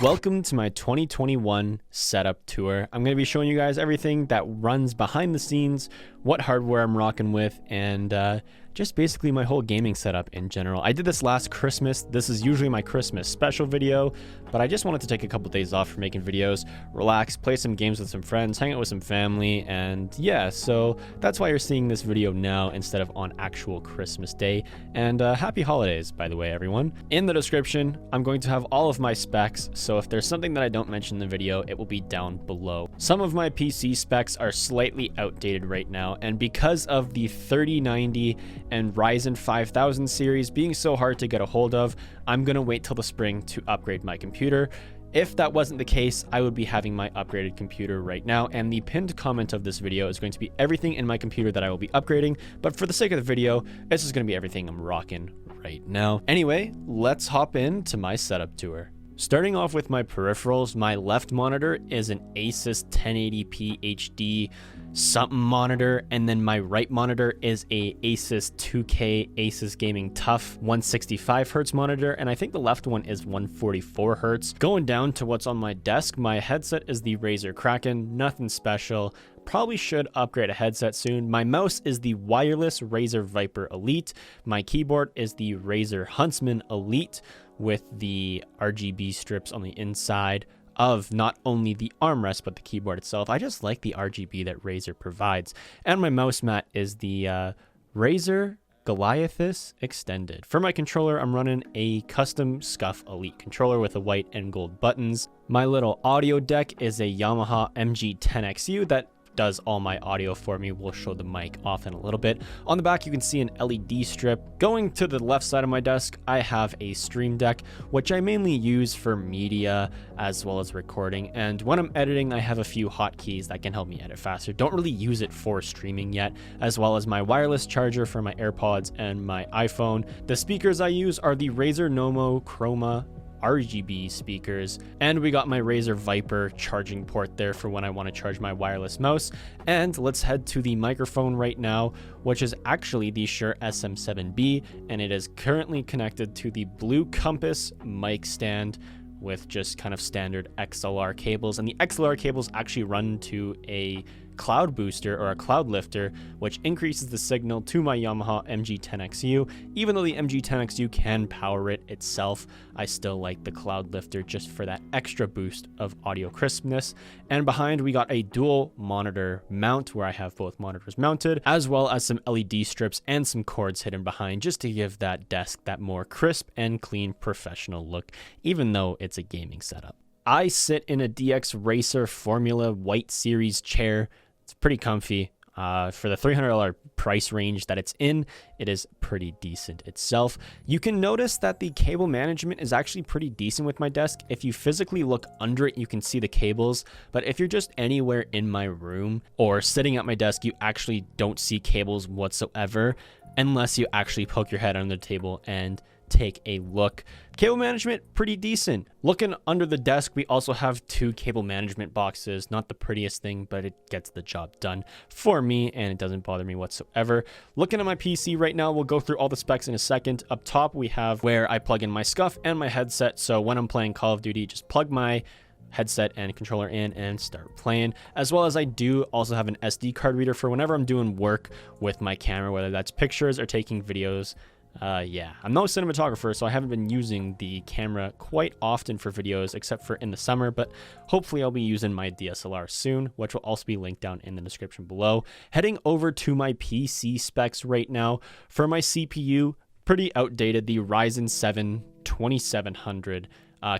Welcome to my 2021 setup tour. I'm going to be showing you guys everything that runs behind the scenes, what hardware I'm rocking with, and just basically my whole gaming setup in general. I did this last Christmas. This is usually my Christmas special video, but I just wanted to take a couple days off from making videos, relax, play some games with some friends, hang out with some family, and yeah, so that's why you're seeing this video now instead of on actual Christmas Day. And happy holidays, by the way, everyone. In the description, I'm going to have all of my specs, so if there's something that I don't mention in the video, it will be down below. Some of my PC specs are slightly outdated right now, and because of the 3090 and Ryzen 5000 series being so hard to get a hold of, I'm gonna wait till the spring to upgrade my computer. If that wasn't the case, I would be having my upgraded computer right now, and the pinned comment of this video is going to be everything in my computer that I will be upgrading, but for the sake of the video, this is going to be everything I'm rocking right now. Anyway, let's hop into my setup tour. Starting off with my peripherals, my left monitor is an Asus 1080p HD something monitor, and then my right monitor is a Asus 2K Asus Gaming Tough 165Hz monitor, and I think the left one is 144Hz. Going down to what's on my desk, my headset is the Razer Kraken, nothing special. Probably should upgrade a headset soon. My mouse is the wireless Razer Viper Elite. My keyboard is the Razer Huntsman Elite with the RGB strips on the inside of not only the armrest but the keyboard itself. I just like the RGB that Razer provides. And my mouse mat is the Razer Goliathus Extended. For my controller, I'm running a custom Scuff Elite controller with the white and gold buttons. My little audio deck is a Yamaha MG10XU that does all my audio for me. We'll show the mic off in a little bit. On the back, you can see an LED strip. Going to the left side of my desk, I have a Stream Deck, which I mainly use for media as well as recording. And when I'm editing, I have a few hotkeys that can help me edit faster. Don't really use it for streaming yet, as well as my wireless charger for my AirPods and my iPhone. The speakers I use are the Razer Nomo Chroma RGB speakers, and we got my Razer Viper charging port there for when I want to charge my wireless mouse. And let's head to the microphone right now, which is actually the Shure SM7B, and it is currently connected to the Blue Compass mic stand with just kind of standard XLR cables, and the XLR cables actually run to a cloud booster or a cloud lifter, which increases the signal to my Yamaha MG10XU. Even though the MG10XU can power it itself, I still like the cloud lifter just for that extra boost of audio crispness. And behind, we got a dual monitor mount where I have both monitors mounted, as well as some LED strips and some cords hidden behind, just to give that desk that more crisp and clean professional look, even though it's a gaming setup. I sit in a DX Racer Formula White Series chair. It's pretty comfy. For the $300 price range that it's in, it is pretty decent itself. You can notice that the cable management is actually pretty decent with my desk. If you physically look under it, you can see the cables, but if you're just anywhere in my room or sitting at my desk, you actually don't see cables whatsoever unless you actually poke your head under the table and take a look. Cable management, pretty decent. Looking under the desk, we also have two cable management boxes. Not the prettiest thing, but it gets the job done for me, and it doesn't bother me whatsoever. Looking at my PC right now, we'll go through all the specs in a second. Up top, we have where I plug in my Scuff and my headset. So when I'm playing Call of Duty, just plug my headset and controller in and start playing, as well as I do also have an SD card reader for whenever I'm doing work with my camera, whether that's pictures or taking videos. Yeah, I'm no cinematographer, so I haven't been using the camera quite often for videos, except for in the summer, but hopefully I'll be using my DSLR soon, which will also be linked down in the description below. Heading over to my PC specs right now. For my CPU, pretty outdated, the Ryzen 7 2700.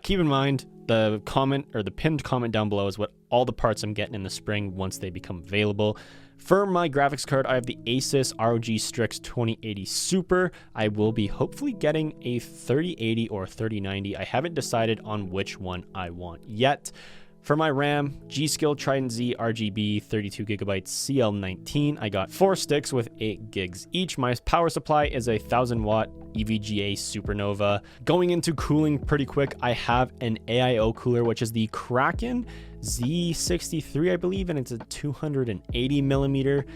Keep in mind, the comment or the pinned comment down below is what all the parts I'm getting in the spring once they become available. For my graphics card, I have the Asus ROG Strix 2080 Super. I will be hopefully getting a 3080 or 3090. I haven't decided on which one I want yet. For my RAM, G.Skill Trident Z RGB 32GB CL19. I got 4 sticks with 8 gigs each. My power supply is a 1000 watt eVGA SuperNOVA. Going into cooling pretty quick, I have an AIO cooler, which is the Kraken Z63, I believe, and it's a 280 millimeter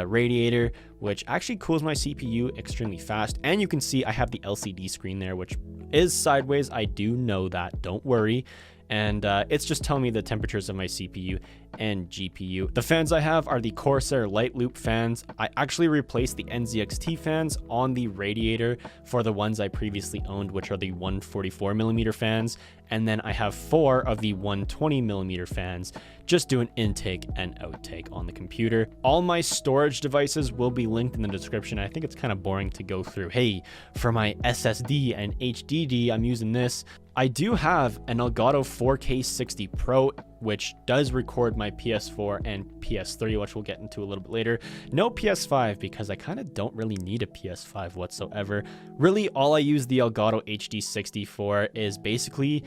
radiator, which actually cools my CPU extremely fast. And you can see I have the LCD screen there, which is sideways. I do know that, don't worry. and it's just telling me the temperatures of my CPU and GPU. The fans I have are the Corsair Light Loop fans. I actually replaced the NZXT fans on the radiator for the ones I previously owned, which are the 144mm fans, and then I have 4 of the 120mm fans, just do an intake and outtake on the computer. All my storage devices will be linked in the description. I think it's kind of boring to go through, hey, for my SSD and HDD, I'm using this. I do have an Elgato 4K 60 Pro, which does record my PS4 and PS3, which we'll get into a little bit later. No PS5, because I kind of don't really need a PS5 whatsoever. Really, all I use the Elgato HD60 for is basically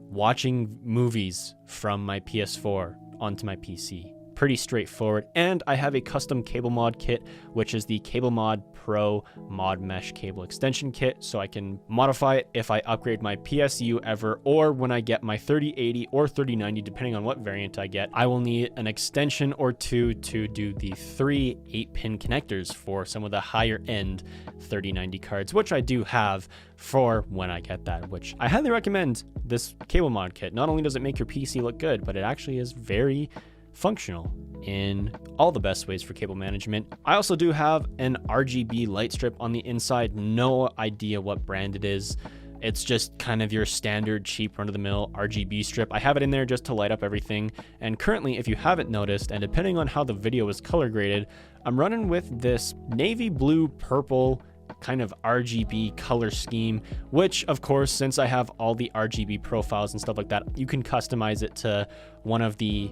watching movies from my PS4 onto my PC. Pretty straightforward. And I have a custom CableMod kit, which is the CableMod Pro ModMesh cable extension kit, so I can modify it if I upgrade my PSU ever, or when I get my 3080 or 3090, depending on what variant I get. I will need an extension or two to do the 3 8-pin connectors for some of the higher end 3090 cards, which I do have for when I get that, which I highly recommend this CableMod kit. Not only does it make your PC look good, but it actually is very functional in all the best ways for cable management. I also do have an Rgb light strip on the inside. No idea what brand it is. It's just kind of your standard cheap run-of-the-mill RGB strip. I have it in there just to light up everything. And currently, if you haven't noticed, and depending on how the video is color graded, I'm running with this navy blue purple kind of RGB color scheme, which of course, since I have all the RGB profiles and stuff like that, you can customize it to one of the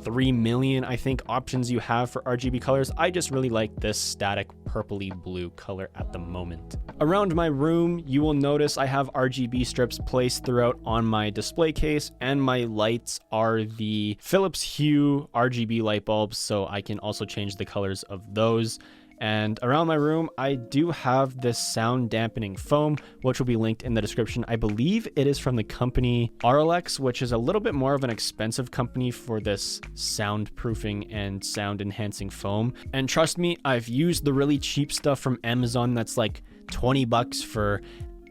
3 million, I think, options you have for RGB colors. I just really like this static purpley blue color at the moment. Around my room, you will notice I have RGB strips placed throughout on my display case, and my lights are the Philips Hue RGB light bulbs, so I can also change the colors of those. And around my room, I do have this sound dampening foam, which will be linked in the description. I believe it is from the company RLX, which is a little bit more of an expensive company for this soundproofing and sound enhancing foam. And trust me, I've used the really cheap stuff from Amazon that's like 20 bucks for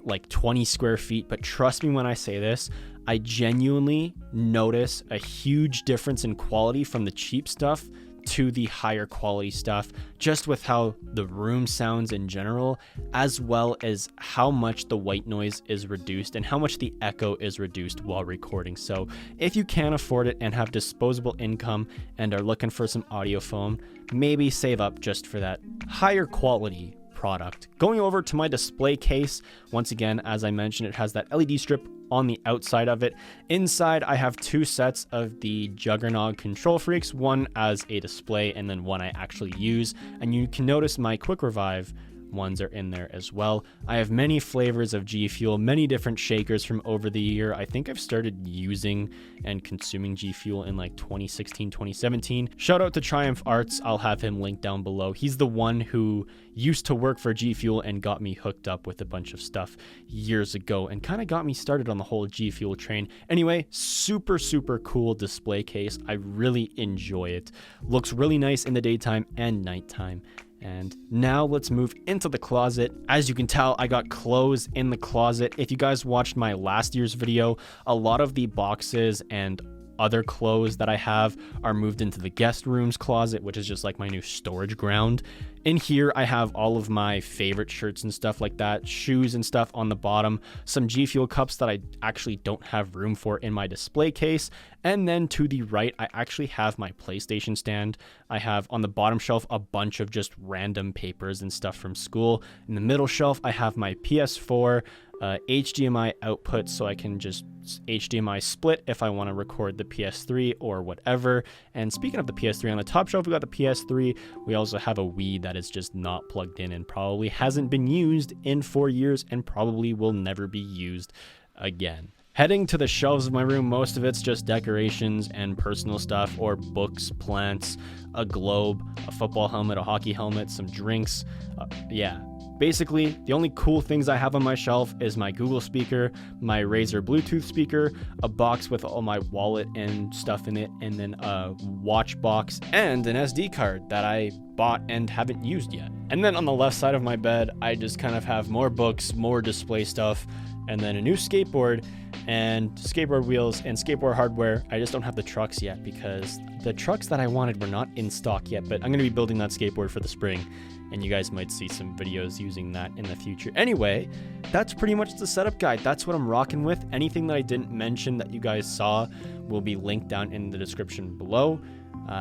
like 20 square feet. But trust me when I say this, I genuinely notice a huge difference in quality from the cheap stuff to the higher quality stuff, just with how the room sounds in general, as well as how much the white noise is reduced and how much the echo is reduced while recording. So if you can afford it and have disposable income and are looking for some audio foam, maybe save up just for that higher quality product. Going over to my display case, once again, as I mentioned, it has that LED strip on the outside of it. Inside, I have 2 sets of the Juggernog Control Freaks, one as a display and then one I actually use. And you can notice my Quick Revive ones are in there as well. I have many flavors of G Fuel, many different shakers from over the year. I think I've started using and consuming G Fuel in like 2016, 2017. Shout out to Triumph Arts. I'll have him linked down below. He's the one who used to work for G Fuel and got me hooked up with a bunch of stuff years ago and kind of got me started on the whole G Fuel train. Anyway, super cool display case. I really enjoy it. Looks really nice in the daytime and nighttime. And now let's move into the closet. As you can tell, I got clothes in the closet. If you guys watched my last year's video, a lot of the boxes and other clothes that I have are moved into the guest rooms closet, which is just like my new storage ground. In here, I have all of my favorite shirts and stuff like that, shoes and stuff on the bottom, some G Fuel cups that I actually don't have room for in my display case. And then to the right, I actually have my PlayStation stand. I have on the bottom shelf a bunch of just random papers and stuff from school. In the middle shelf, I have my PS4, HDMI output, so I can just HDMI split if I want to record the PS3 or whatever. And speaking of the PS3, on the top shelf we got the PS3. We also have a Wii that is just not plugged in and probably hasn't been used in 4 years and probably will never be used again. Heading to the shelves of my room, most of it's just decorations and personal stuff, or books, plants, a globe, a football helmet, a hockey helmet, some drinks. Basically, the only cool things I have on my shelf is my Google speaker, my Razer Bluetooth speaker, a box with all my wallet and stuff in it, and then a watch box and an SD card that I bought and haven't used yet. And then on the left side of my bed, I just kind of have more books, more display stuff, and then a new skateboard. and skateboard wheels and skateboard hardware. I just don't have the trucks yet because the trucks that I wanted were not in stock yet, but I'm going to be building that skateboard for the spring, and you guys might see some videos using that in the future. Anyway, that's pretty much the setup guide. That's what I'm rocking with. Anything that I didn't mention that you guys saw will be linked down in the description below.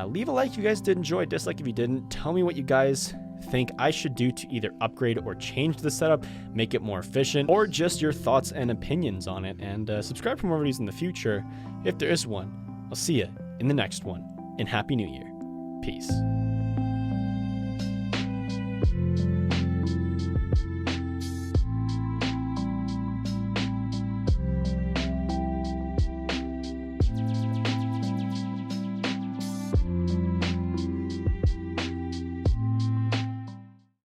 Leave a like if you guys did enjoy, dislike if you didn't. Tell me what you guys think I should do to either upgrade or change the setup, make it more efficient, or just your thoughts and opinions on it. And subscribe for more videos in the future if there is one. I'll see you in the next one, and Happy New Year. Peace.